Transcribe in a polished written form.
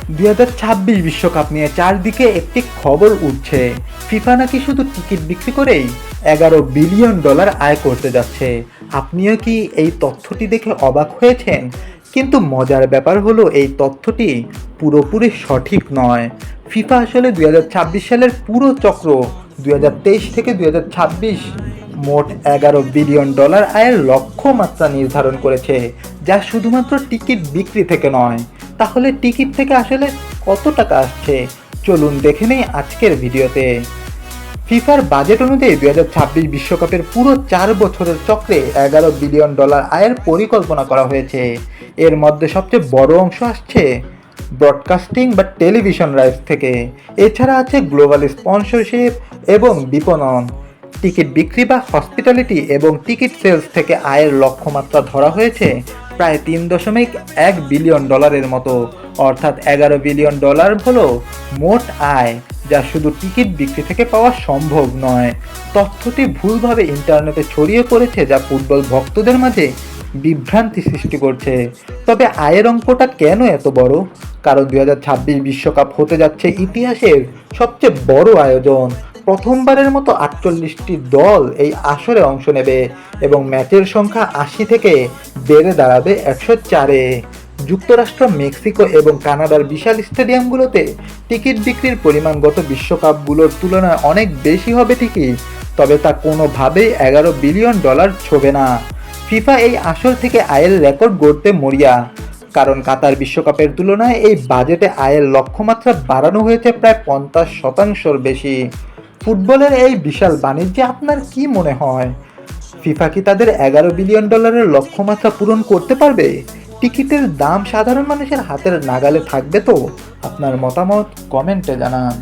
2026 বিশ্বকাপ নিয়ে চারদিকে একটি খবর উঠছে। ফিফা নাকি শুধু টিকিট বিক্রি করেই $11 বিলিয়ন আয় করতে যাচ্ছে। আপনিও কি এই তথ্যটি দেখে অবাক হয়েছেন? কিন্তু মজার ব্যাপার হলো এই তথ্যটি পুরোপুরি সঠিক নয়। ফিফা আসলে 2026 সালের পুরো চক্র 2023 থেকে 2026 মোট $11 বিলিয়ন আয়ের লক্ষ্যমাত্রা নির্ধারণ করেছে, যা শুধুমাত্র টিকিট বিক্রি থেকে নয়। তাহলে টিকিট থেকে আসলে কত টাকা আসছে, চলুন দেখে নেই আজকের ভিডিওতে। ফিফার বাজেট অনুযায়ী 2026 বিশ্বকাপের পুরো 4 বছরের চক্রে $11 বিলিয়ন আয়ের পরিকল্পনা করা হয়েছে। এর মধ্যে সবচেয়ে বড় অংশ আসছে ব্রডকাস্টিং বা টেলিভিশন রাইটস থেকে। এছাড়া আছে গ্লোবাল স্পন্সরশিপ এবং বিপণন। টিকিট বিক্রি বা হসপিটালিটি এবং টিকিট সেলস থেকে আয়ের লক্ষ্যমাত্রা ধরা হয়েছে প্রায় $3.1 বিলিয়ন মতো, অর্থাৎ $11 বিলিয়ন হলো মোট আয়, যা শুধু টিকিট বিক্রি থেকে পাওয়া সম্ভব নয়। তথ্যটি ভুলভাবে ইন্টারনেটে ছড়িয়ে পড়েছে, যা ফুটবল ভক্তদের মাঝে বিভ্রান্তি সৃষ্টি করছে। তবে আয়ের অঙ্কটা কেন এত বড়? কারণ 2026 বিশ্বকাপ হতে যাচ্ছে ইতিহাসের সবচেয়ে বড় আয়োজন। প্রথমবারের মতো 48টি দল এই আসরে অংশ নেবে এবং ম্যাচের সংখ্যা 80 থেকে বেড়ে দাঁড়াবে 104-এ। যুক্তরাষ্ট্র, মেক্সিকো এবং কানাডার বিশাল স্টেডিয়ামগুলোতে টিকিট বিক্রির পরিমাণ গত বিশ্বকাপগুলোর তুলনায় অনেক বেশি হবে ঠিকই, তবে তা কোনোভাবেই $11 বিলিয়ন ছোঁবে না। ফিফা এই আসর থেকে আয়ের রেকর্ড গড়তে মরিয়া, কারণ কাতার বিশ্বকাপের তুলনায় এই বাজেটে আয়ের লক্ষ্যমাত্রা বাড়ানো হয়েছে প্রায় 50% বেশি। ফুটবলের এই বিশাল বাণিজ্যে আপনার কি মনে হয়? ফিফা কি তাদের $11 বিলিয়ন লক্ষ্যমাত্রা পূরণ করতে পারবে? টিকিটের দাম সাধারণ মানুষের হাতের নাগালে থাকবে তো? আপনার মতামত কমেন্টে জানান।